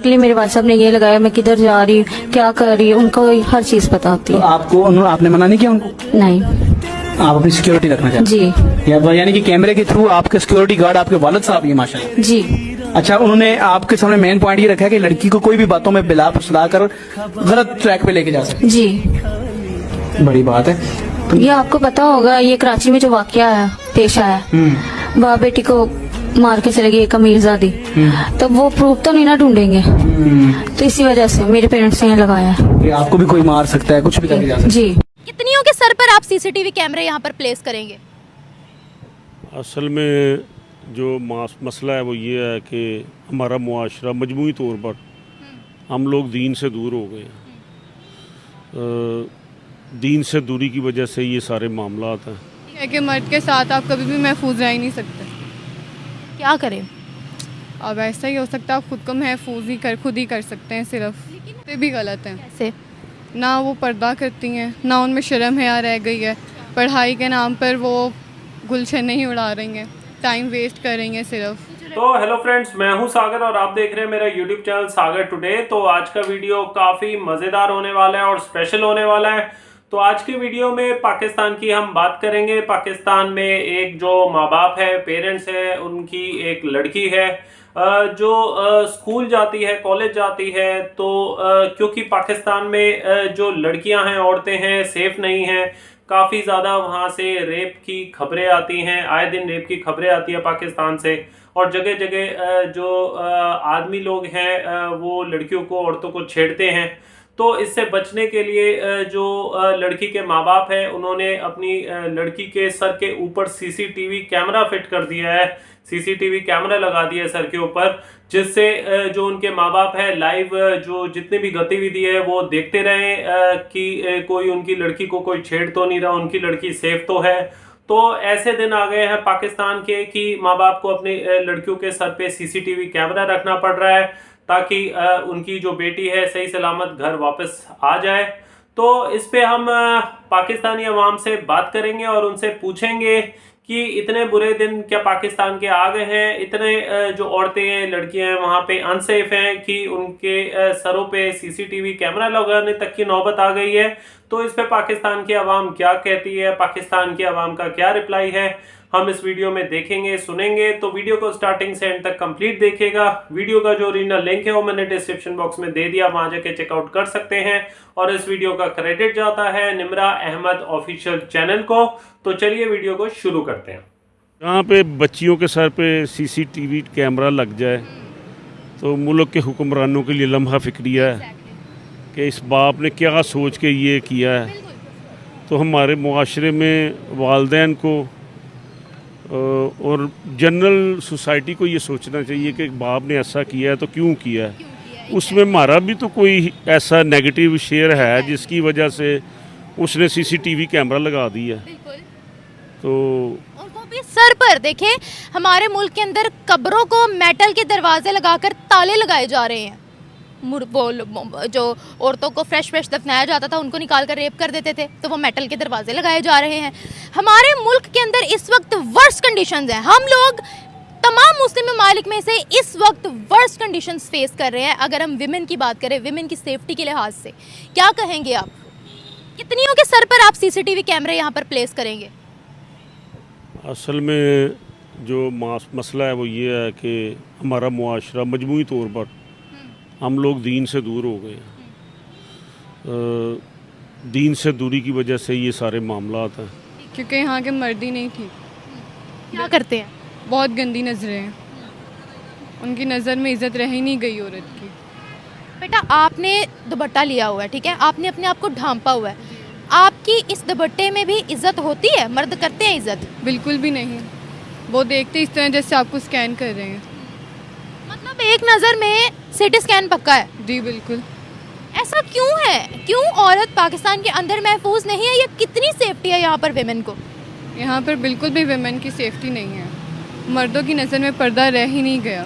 Exactly मेरे WhatsApp ने ये लगाया, मैं किधर जा रही हूँ, क्या कर रही हूँ, उनको हर चीज पता होती तो है। आपने मना नहीं किया उनको? नहीं आप अपनी सिक्योरिटी रखना चाहते जी हैं यानी कि कैमरे के थ्रू आपके सिक्योरिटी गार्ड आपके वालिद साहब ही माशाल्लाह। जी। अच्छा, उन्होंने आपके सामने मेन पॉइंट ये रखा है कि लड़की को कोई भी बातों में बिला फुसला कर गलत ट्रैक पे लेके जा सकते। जी बड़ी बात है। तो ये आपको पता होगा, ये कराची में जो वाकया आया पेश आया, बाप बेटी को मार के चले गए एक अमीरजादी, तो वो प्रूफ तो नहीं ना ढूंढेंगे, तो इसी वजह से मेरे पेरेंट्स ने लगाया है कि आपको भी कोई मार सकता है, कुछ भी करके जा सकता है। जी। कितनियों के सर पर आप सीसीटीवी कैमरे यहाँ पर प्लेस करेंगे? असल में जो मसला है वो ये है कि हमारा मुआशरा मजमूई तौर पर हम लोग दीन से दूर हो गए हैं। दीन से दूरी की वजह से ये सारे मामलात हैं। है कि मर्द के साथ आप कभी भी महफूज रह ही नहीं सकते। क्या करें? अब ऐसा ही हो सकता है, आप खुद को महफूज ही खुद ही कर सकते हैं सिर्फ, ये भी गलत है। कैसे? ना वो पर्दा करती हैं, ना उनमें शर्म हया रह गई है, पढ़ाई के नाम पर वो गुलशन नहीं उड़ा रही हैं, टाइम वेस्ट कर रही हैं सिर्फ। तो हेलो फ्रेंड्स, मैं हूं सागर और आप देख रहे हैं मेरा यूट्यूब चैनल सागर टुडे। तो आज का वीडियो काफ़ी मज़ेदार होने वाला है और स्पेशल होने वाला है। तो आज के वीडियो में पाकिस्तान की हम बात करेंगे। पाकिस्तान में एक जो माँ बाप है, पेरेंट्स है, उनकी एक लड़की है जो स्कूल जाती है, कॉलेज जाती है। तो क्योंकि पाकिस्तान में जो लड़कियां हैं, औरतें हैं, सेफ नहीं हैं, काफ़ी ज़्यादा वहाँ से रेप की खबरें आती हैं, आए दिन रेप की खबरें आती है पाकिस्तान से। और जगह जगह जो आदमी लोग हैं वो लड़कियों को, औरतों को छेड़ते हैं। तो इससे बचने के लिए जो लड़की के माँ बाप हैं, उन्होंने अपनी लड़की के सर के ऊपर सीसीटीवी कैमरा फिट कर दिया है, सीसीटीवी कैमरा लगा दिया है सर के ऊपर, जिससे जो उनके माँ बाप है लाइव जो जितनी भी गतिविधि है वो देखते रहें कि कोई उनकी लड़की को कोई छेड़ तो नहीं रहा, उनकी लड़की सेफ तो है। तो ऐसे दिन आ गए हैं पाकिस्तान के कि माँ बाप को अपनी लड़कियों के सर पे सीसीटीवी कैमरा रखना पड़ रहा है ताकि उनकी जो बेटी है सही सलामत घर वापस आ जाए। तो इस पे हम पाकिस्तानी अवाम से बात करेंगे और उनसे पूछेंगे कि इतने बुरे दिन क्या पाकिस्तान के आ गए हैं, इतने जो औरतें हैं, लड़कियां हैं वहाँ पे अनसेफ हैं कि उनके सरों पे सीसीटीवी कैमरा लगाने तक की नौबत आ गई है। तो इस पे पाकिस्तान की आवाम क्या कहती है, पाकिस्तान की आवाम का क्या रिप्लाई है, हम इस वीडियो में देखेंगे, सुनेंगे। तो वीडियो को स्टार्टिंग से एंड तक कंप्लीट देखिएगा। वीडियो का जो ओरिजिनल लिंक है वो मैंने डिस्क्रिप्शन बॉक्स में दे दिया, वहां जाके चेकआउट कर सकते हैं। और इस वीडियो का क्रेडिट जाता है निम्रा अहमद ऑफिशियल चैनल को। तो चलिए वीडियो को शुरू करते हैं। यहाँ पे बच्चियों के सर पे सीसीटीवी कैमरा लग जाए तो मुल्क के हुक्मरानों के लिए लम्हा फिक्रिया है कि इस बाप ने क्या सोच के ये किया है। तो हमारे मुआशरे में वालिदैन को और जनरल सोसाइटी को ये सोचना चाहिए कि बाप ने ऐसा किया है तो क्यों किया है। उसमें हमारा भी तो कोई ऐसा नेगेटिव शेयर है जिसकी वजह से उसने सीसीटीवी कैमरा लगा दिया। तो और वो भी सर पर। देखें, हमारे मुल्क के अंदर कब्रों को मेटल के दरवाजे लगाकर ताले लगाए जा रहे हैं। वो जो औरतों को फ्रेश दफनाया जाता था उनको निकाल कर रेप कर देते थे, तो वो मेटल के दरवाजे लगाए जा रहे हैं। हमारे मुल्क के अंदर इस वक्त वर्स्ट कंडीशंस हैं। हम लोग तमाम मुस्लिम ममालिक में से इस वक्त वर्स्ट कंडीशंस फेस कर रहे हैं। अगर हम विमेन की बात करें, विमेन की सेफ्टी के लिहाज से क्या कहेंगे आप? कितनियों के सर पर आप सीसीटीवी कैमरे यहाँ पर प्लेस करेंगे? असल में जो मसला है वो ये है कि हमारा मुआशरा मजमूई तौर पर हम लोग दीन से दूर हो गए हैं। दीन से दूरी की वजह से ये सारे मामलात हैं। क्योंकि यहाँ के मर्द ही नहीं ठीक, क्या करते हैं? बहुत गंदी नज़रें हैं, उनकी नज़र में इज़्ज़त रह ही नहीं गई औरत की। बेटा, आपने दुपट्टा लिया हुआ है, ठीक है, आपने अपने आप को ढांपा हुआ है, आपकी इस दुपट्टे में भी इज्जत होती है? मर्द करते हैं इज्जत? बिल्कुल भी नहीं, वो देखते इस तरह जैसे आपको स्कैन कर रहे हैं। मतलब एक नज़र में सिटी स्कैन पक्का है? जी बिल्कुल। ऐसा क्यों है? क्यों औरत पाकिस्तान के अंदर महफूज नहीं है? ये कितनी सेफ्टी है यहाँ पर विमेन को? यहाँ पर बिल्कुल भी विमेन की सेफ्टी नहीं है। मर्दों की नज़र में पर्दा रह ही नहीं गया,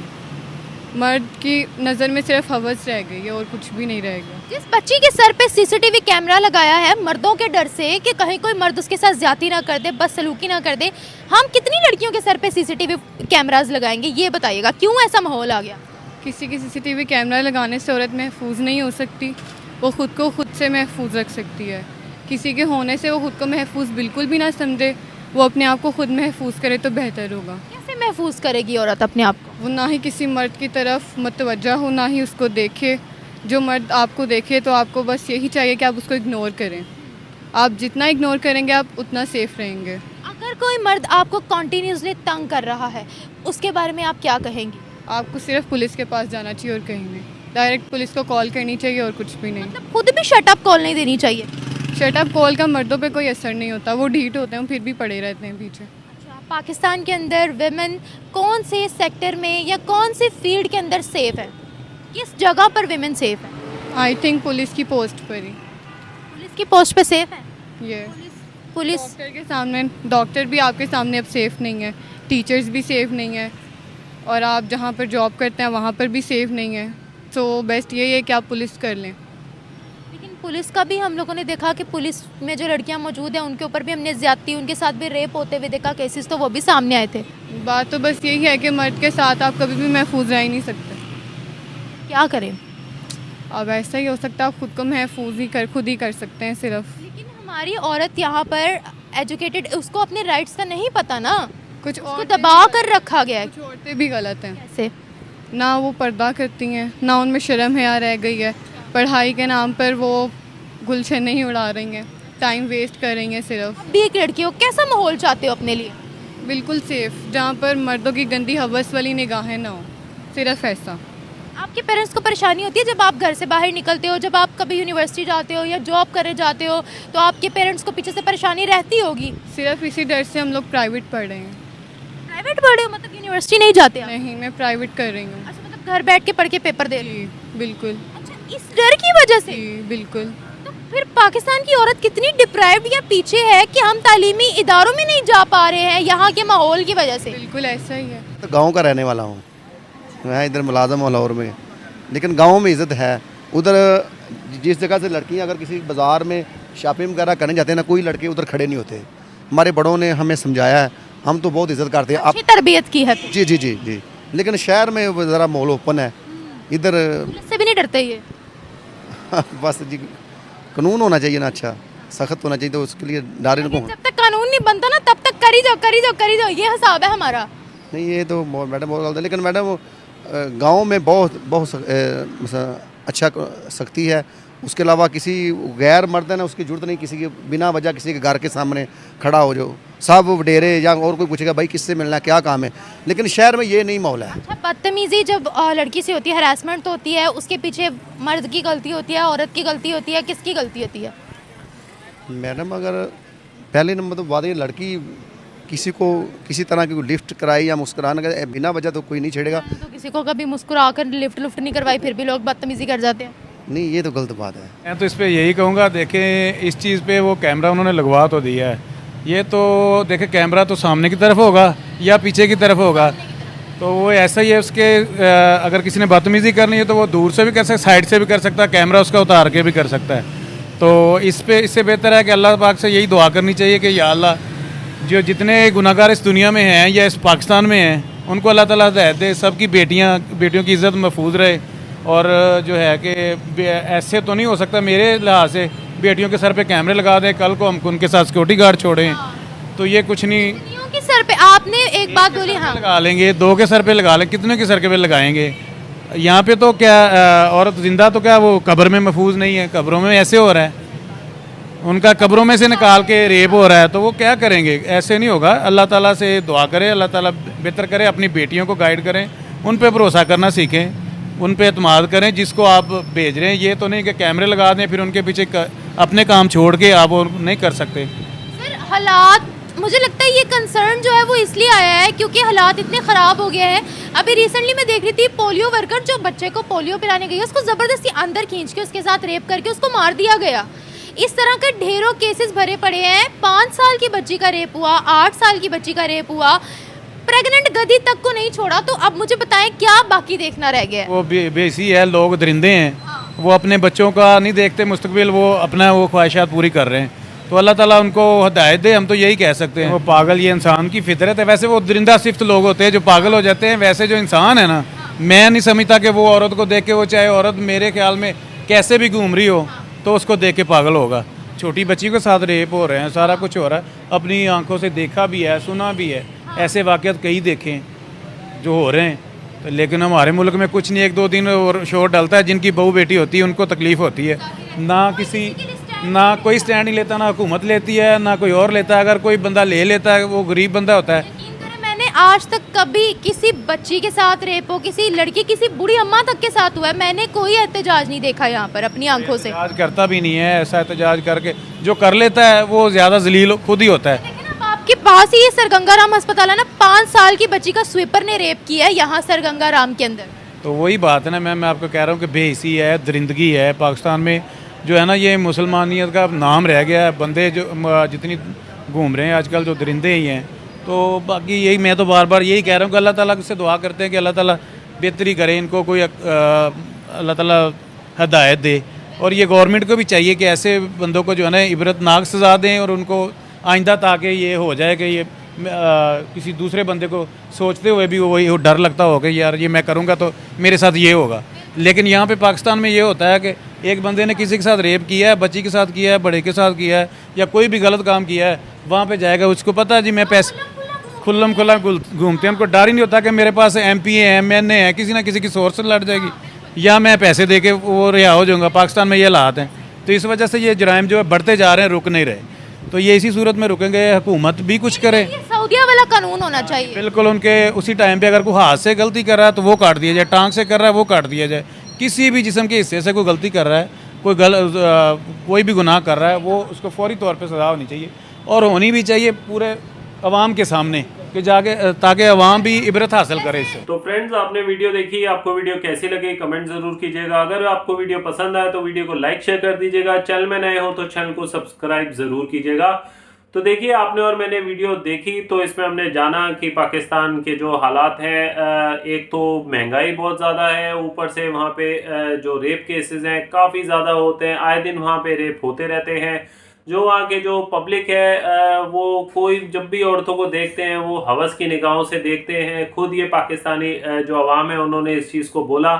मर्द की नज़र में सिर्फ हवस रह गई है और कुछ भी नहीं रहेगा। जिस बच्ची के सर पे सीसीटीवी कैमरा लगाया है मर्दों के डर से कि कहीं कोई मर्द उसके साथ ज्यादती ना कर दे, बदसलूकी ना कर दे, हम कितनी लड़कियों के सर पे सीसीटीवी कैमरास लगाएंगे? ये बताइएगा, क्यों ऐसा माहौल आ गया? किसी की सीसीटीवी कैमरा लगाने से औरत महफूज नहीं हो सकती, वो ख़ुद को खुद से महफूज रख सकती है। किसी के होने से वो ख़ुद को महफूज बिल्कुल भी ना समझे, वो अपने आप को खुद महफूज करे तो बेहतर होगा। कैसे महफूज करेगी औरत अपने आप को? वो ना ही किसी मर्द की तरफ मुतवज्जा हो, ना ही उसको देखे। जो मर्द आपको देखे तो आपको बस यही चाहिए कि आप उसको इग्नोर करें। आप जितना इग्नोर करेंगे आप उतना सेफ़ रहेंगे। अगर कोई मर्द आपको कॉन्टीन्यूसली तंग कर रहा है, उसके बारे में आप क्या कहेंगी? आपको सिर्फ पुलिस के पास जाना चाहिए और कहीं नहीं। डायरेक्ट पुलिस को कॉल करनी चाहिए और कुछ भी नहीं। मतलब खुद भी शट अप कॉल नहीं देनी चाहिए। शट अप कॉल का मर्दों पे कोई असर नहीं होता, वो ढीठ होते हैं फिर भी पड़े रहते हैं पीछे। अच्छा, पाकिस्तान के अंदर विमेन कौन से सेक्टर में या कौन से फील्ड के अंदर सेफ है? किस जगह पर विमेन सेफ है? आई थिंक पुलिस की पोस्ट पर ही। पुलिस की पोस्ट पे सेफ है? ये पुलिस डॉक्टर के सामने, डॉक्टर भी आपके सामने अब सेफ़ नहीं है, टीचर्स भी सेफ़ नहीं है, और आप जहाँ पर जॉब करते हैं वहाँ पर भी सेफ़ नहीं है। तो बेस्ट यही है कि आप पुलिस कर लें। लेकिन पुलिस का भी हम लोगों ने देखा कि पुलिस में जो लड़कियां मौजूद हैं उनके ऊपर भी हमने ज्यादती, उनके साथ भी रेप होते हुए देखा केसेस, तो वो भी सामने आए थे। बात तो बस यही है कि मर्द के साथ आप कभी भी महफूज रह ही नहीं सकते। क्या करें? अब ऐसा ही हो सकता है, आप खुद को महफूज ही खुद ही कर सकते हैं सिर्फ। लेकिन हमारी औरत यहाँ पर एजुकेटेड, उसको अपने राइट्स का नहीं पता ना, कुछ उसको और दबा कर रखा गया है। कुछ औरतें भी गलत हैं, कैसे? ना वो पर्दा करती हैं, ना उनमें शर्म हया रह गई है। पढ़ाई के नाम पर वो गुलशन नहीं उड़ा रही हैं, टाइम वेस्ट कर रही हैं सिर्फ। भी एक लड़की हो, कैसा माहौल चाहते हो अपने लिए? बिल्कुल सेफ, जहाँ पर मर्दों की गंदी हवस वाली निगाहें ना हो, सिर्फ ऐसा। आपके पेरेंट्स को परेशानी होती है जब आप घर से बाहर निकलते हो, जब आप कभी यूनिवर्सिटी जाते हो या जॉब करने जाते हो, तो आपके पेरेंट्स को पीछे से परेशानी रहती होगी? सिर्फ इसी डर से हम लोग प्राइवेट पढ़ रहे हैं। प्राइवेट पढ़ रहे हो मतलब यूनिवर्सिटी नहीं जाते आप? नहीं, मैं प्राइवेट कर रही हूँ। अच्छा, मतलब घर बैठ के पढ़ के पेपर दे रही जी बिल्कुल। अच्छा, इस डर की वजह से? जी बिल्कुल। तो फिर पाकिस्तान की औरत कितनी डिप्राइव्ड या पीछे है कि हम तालीमी इदारों में नहीं जा पा रहे हैं यहाँ के माहौल की वजह से? बिल्कुल ऐसा ही है। तो गांव का रहने वाला हूँ मैं, इधर मुलाजम हूँ लाहौर में, लेकिन गांव में इज़्ज़त है। उधर जिस जगह से लड़कियाँ अगर किसी बाज़ार में शॉपिंग वगैरह करने जाते हैं ना, कोई लड़के उधर खड़े नहीं होते। हमारे बड़ों ने हमें समझाया है, हम तो बहुत इज़्ज़त करते हैं। अच्छी तरबियत की है तो। जी जी जी जी, लेकिन शहर में वो ज़रा माहौल ओपन है इधर। पुलिस से भी नहीं डरते ये? बस जी, कानून होना चाहिए ना, अच्छा सख्त होना चाहिए, तो उसके लिए डर इनको। जब तक कानून नहीं बनता ना तब तक करी जाओ करी जाओ करी जाओ, ये हिसाब है हमारा। नहीं, ये तो मैडम बहुत गलत है, लेकिन मैडम गांव में बहुत अच्छा सख्ती है। उसके अलावा किसी गैर मर्द है ना, उसकी जरूरत नहीं किसी के बिना वजह किसी के घर के सामने खड़ा हो जाओ, सब वडेरे या और कोई पूछेगा भाई किससे मिलना है, क्या काम है। लेकिन शहर में ये नहीं माहौल है। अच्छा, बदतमीजी जब लड़की से होती है, हरासमेंट तो होती है, उसके पीछे मर्द की गलती होती है, औरत की गलती होती है, किसकी गलती होती है? मैडम अगर पहले नंबर तो बात ये, लड़की किसी को किसी तरह की लिफ्ट कराई या मुस्कुराने का बिना वजह तो कोई नहीं छेड़ेगा। तो किसी को कभी मुस्कुरा कर लिफ्ट नहीं करवाई फिर भी लोग बदतमीजी कर जाते हैं। नहीं, ये तो गलत बात है। मैं तो इस पे यही कहूँगा, देखें इस चीज़ पे वो कैमरा उन्होंने लगवा तो दिया है, ये तो देखें कैमरा तो सामने की तरफ होगा या पीछे की तरफ होगा, तो वो ऐसा ही है। उसके अगर किसी ने बदतमीज़ी करनी है तो वो दूर से भी कर सकता, साइड से भी कर सकता है, कैमरा उसका उतार के भी कर सकता है। तो इससे बेहतर है कि अल्लाह पाक से यही दुआ करनी चाहिए कि या अल्लाह, जो जितने गुनाहगार इस दुनिया में हैं या इस पाकिस्तान में हैं, उनको अल्लाह ताला हिदायत दे, सबकी बेटियों की इज़्ज़त महफूज रहे। और जो है कि ऐसे तो नहीं हो सकता मेरे लिहाज से बेटियों के सर पे कैमरे लगा दें, कल को हम उनके साथ सिक्योरिटी गार्ड छोड़ें, तो ये कुछ नहीं। बेटियों के सर पे आपने एक बात बोली, हाँ लगा लेंगे, दो के सर पे लगा लें, कितने के सर के पे लगाएंगे? यहाँ पे तो क्या औरत जिंदा तो क्या वो कब्र में महफूज नहीं है, कब्रों में ऐसे हो रहा है, उनका कब्रों में से निकाल के रेप हो रहा है, तो वो क्या करेंगे? ऐसे नहीं होगा। अल्लाह ताला से दुआ करें, अल्लाह ताला बेहतर करे, अपनी बेटियों को गाइड करें, उन पे भरोसा करना सीखें, उन पे एतमाद करें जिसको आप भेज रहे हैं। ये तो नहीं कि कैमरे लगा दें फिर उनके पीछे अपने काम छोड़ के आप वो नहीं कर सकते। सर, हालात, मुझे लगता है ये कंसर्न जो है वो इसलिए आया है क्योंकि हालात इतने ख़राब हो गए हैं। अभी रिसेंटली मैं देख रही थी, पोलियो वर्कर जो बच्चे को पोलियो पिलाने गई, उसको ज़बरदस्ती अंदर खींच के उसके साथ रेप करके उसको मार दिया गया। इस तरह के ढेरों केसेस भरे पड़े हैं। 5 साल की बच्ची का रेप हुआ, 8 साल की बच्ची का रेप हुआ, प्रेग्नेंट गधी तक को नहीं छोड़ा। तो अब मुझे बताएं क्या बाकी देखना रह गया है? वो बेसी है, लोग दरिंदे हैं, वो अपने बच्चों का नहीं देखते मुस्तकबिल, वो अपना वो ख्वाहिशात पूरी कर रहे हैं। तो अल्लाह ताला उनको हिदायत दे, हम तो यही कह सकते हैं। वो पागल, ये इंसान की फितरत है। वैसे वो दरिंदा सिफ्त लोग होते हैं जो पागल हो जाते हैं, वैसे जो इंसान है ना मैं नहीं समझता कि वो औरत को देख के, वो चाहे औरत मेरे ख्याल में कैसे भी घूम रही हो तो उसको देख के पागल होगा। छोटी बच्ची के साथ रेप हो रहे हैं, सारा कुछ हो रहा है, अपनी आंखों से देखा भी है, सुना भी है, ऐसे वाक़यात कई देखे हैं जो हो रहे हैं। तो लेकिन हमारे मुल्क में कुछ नहीं, 1-2 दिन और शोर डलता है, जिनकी बहू बेटी होती है उनको तकलीफ़ होती है, ना कोई स्टैंड नहीं लेता, ना हुकूमत लेती है, ना कोई और लेता है। अगर कोई बंदा ले लेता है वो गरीब बंदा होता है। यकीन करें, मैंने आज तक कभी किसी बच्ची के साथ रेप हो, किसी लड़की, किसी बूढ़ी अम्मा तक के साथ हुआ है, मैंने कोई एहतजाज नहीं देखा यहाँ पर अपनी आंखों से। एहतजाज करता भी नहीं है, ऐसा एहतजाज करके जो कर लेता है वो ज़्यादा जलील खुद ही होता है। लेकिन अब आपके पास ही ये सरगंगाराम अस्पताल है ना, 5 साल की बच्ची का स्वीपर ने रेप किया है यहाँ सरगंगाराम के अंदर। तो वही बात है ना, मैं आपको कह रहा हूँ कि बेहिसी है, दरिंदगी है पाकिस्तान में जो है ना। ये मुसलमानियत का नाम रह गया है, बंदे जो जितनी घूम रहे हैं आजकल जो दरिंदे ही हैं। तो बाकी यही मैं तो बार बार यही कह रहा हूँ कि अल्लाह ताला से दुआ करते हैं कि अल्लाह ताला बेहतरी करे, इनको कोई अल्लाह ताला हदायत दे। और ये गवर्नमेंट को भी चाहिए कि ऐसे बंदों को जो है ना इबरतनाक सज़ा दें और उनको आइंदा ताकि ये हो जाए कि ये किसी दूसरे बंदे को सोचते हुए भी वही डर लगता हो कि यार ये मैं करूँगा तो मेरे साथ ये होगा। लेकिन यहाँ पे पाकिस्तान में ये होता है कि एक बंदे ने किसी के साथ रेप किया है, बच्ची के साथ किया है, बड़े के साथ किया है, या कोई भी गलत काम किया है, वहाँ पे जाएगा, उसको पता है जी मैं पैसे खुल्लम खुल्ला घूमते हैं, उनको डर ही नहीं होता कि मेरे पास MP है, MNA है, किसी ना किसी की सोर्स से लड़ जाएगी या मैं पैसे दे के वो रिहा हो जाऊँगा। पाकिस्तान में ये हालात हैं, तो इस वजह से ये जराइम जो है बढ़ते जा रहे हैं, रुक नहीं रहे। तो ये इसी सूरत में रुकेंगे, हुकूमत भी कुछ करे। ये सऊदिया वाला कानून होना चाहिए। बिल्कुल, उनके उसी टाइम पे अगर कोई हाथ से गलती कर रहा है तो वो काट दिया जाए, टांग से कर रहा है वो काट दिया जाए। किसी भी जिस्म के हिस्से से कोई गलती कर रहा है, कोई भी गुनाह कर रहा है, वो उसको फौरी तौर पे सज़ा होनी चाहिए और होनी भी चाहिए पूरे अवाम के सामने कि जाके ताकि अवाम भी इबरत हासिल करे इससे। तो फ्रेंड्स, आपने वीडियो देखी, आपको वीडियो कैसी लगी कमेंट जरूर कीजिएगा। अगर आपको वीडियो पसंद आए तो वीडियो को लाइक शेयर कर दीजिएगा। चैनल में नए हो तो चैनल को सब्सक्राइब जरूर कीजिएगा। तो देखिए, आपने और मैंने वीडियो देखी तो इसमें हमने जाना कि पाकिस्तान के जो हालात हैं, एक तो महंगाई बहुत ज़्यादा है, ऊपर से वहाँ पे जो रेप केसेस हैं काफ़ी ज़्यादा होते हैं, आए दिन वहाँ पे रेप होते रहते हैं। जो वहाँ के जो पब्लिक है वो कोई जब भी औरतों को देखते हैं वो हवस की निगाहों से देखते हैं। खुद ये पाकिस्तानी जो अवाम है उन्होंने इस चीज़ को बोला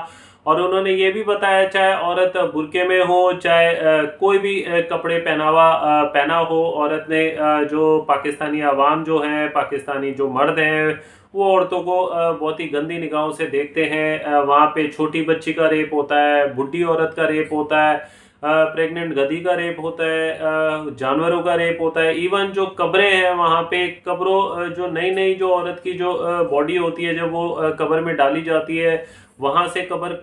और उन्होंने ये भी बताया, चाहे औरत बुर्के में हो, चाहे कोई भी कपड़े पहना हो औरत ने, जो पाकिस्तानी अवाम जो है, पाकिस्तानी जो मर्द हैं वो औरतों को बहुत ही गंदी निगाहों से देखते हैं। वहाँ पे छोटी बच्ची का रेप होता है, बुढ़ी औरत का रेप होता है, प्रेग्नेंट गधी का रेप होता है, जानवरों का रेप होता है। इवन जो कब्रें हैं वहाँ पे, कब्रों जो नई जो औरत की जो बॉडी होती है जब वो कब्र में डाली जाती है, वहाँ से कब्र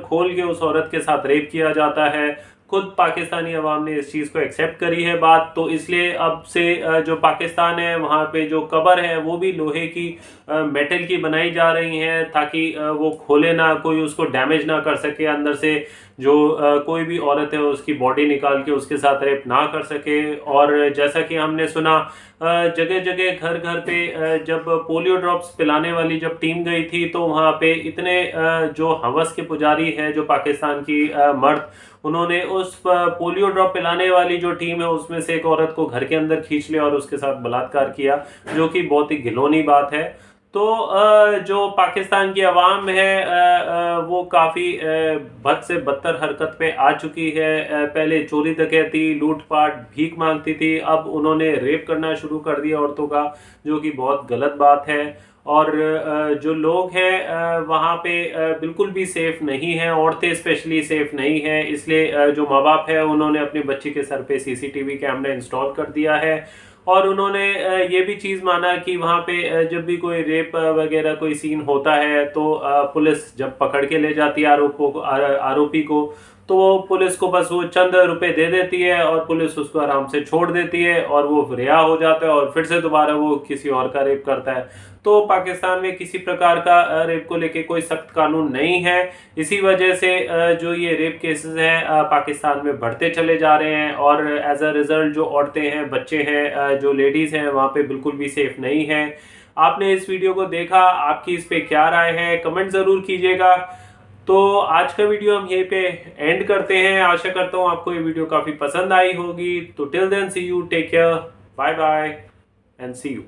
खोल के उस औरत के साथ रेप किया जाता है। खुद पाकिस्तानी अवाम ने इस चीज़ को एक्सेप्ट करी है बात, तो इसलिए अब से जो पाकिस्तान है वहाँ पे जो कब्र है वो भी लोहे की, मेटल की बनाई जा रही हैं ताकि वो खोले ना, कोई उसको डैमेज ना कर सके, अंदर से जो कोई भी औरत है उसकी बॉडी निकाल के उसके साथ रेप ना कर सके। और जैसा कि हमने सुना, जगह जगह घर घर पे जब पोलियो ड्रॉप्स पिलाने वाली जब टीम गई थी तो वहाँ पे इतने जो हवस के पुजारी है जो पाकिस्तान की मर्द, उन्होंने उस पोलियो ड्रॉप पिलाने वाली जो टीम है उसमें से एक औरत को घर के अंदर खींच लिया और उसके साथ बलात्कार किया, जो कि बहुत ही घिनौनी बात है। तो जो पाकिस्तान की आवाम है वो काफ़ी बद से बदतर हरकत पे आ चुकी है। पहले चोरी डकैती, लूटपाट, भीख मांगती थी, अब उन्होंने रेप करना शुरू कर दिया औरतों का, जो कि बहुत गलत बात है। और जो लोग हैं वहाँ पे बिल्कुल भी सेफ़ नहीं हैं, औरतें स्पेशली सेफ़ नहीं हैं। इसलिए जो माँ बाप है उन्होंने अपनी बच्ची के सर पे CCTV कैमरा इंस्टॉल कर दिया है और उन्होंने ये भी चीज़ माना कि वहाँ पे जब भी कोई रेप वगैरह कोई सीन होता है तो पुलिस जब पकड़ के ले जाती है आरोपी को, तो वो पुलिस को बस वो चंद रुपए दे देती है और पुलिस उसको आराम से छोड़ देती है और वो रिहा हो जाता है और फिर से दोबारा वो किसी और का रेप करता है। तो पाकिस्तान में किसी प्रकार का रेप को लेके कोई सख्त कानून नहीं है। इसी वजह से जो ये रेप केसेस हैं पाकिस्तान में बढ़ते चले जा रहे हैं और एज अ रिजल्ट जो औरतें हैं, बच्चे हैं, जो लेडीज़ हैं वहाँ पे बिल्कुल भी सेफ नहीं है। आपने इस वीडियो को देखा, आपकी इस पे क्या राय है कमेंट ज़रूर कीजिएगा। तो आज का वीडियो हम यहीं पे एंड करते हैं। आशा करता हूँ आपको ये वीडियो काफ़ी पसंद आई होगी। तो till then see you, take care, bye bye and see you.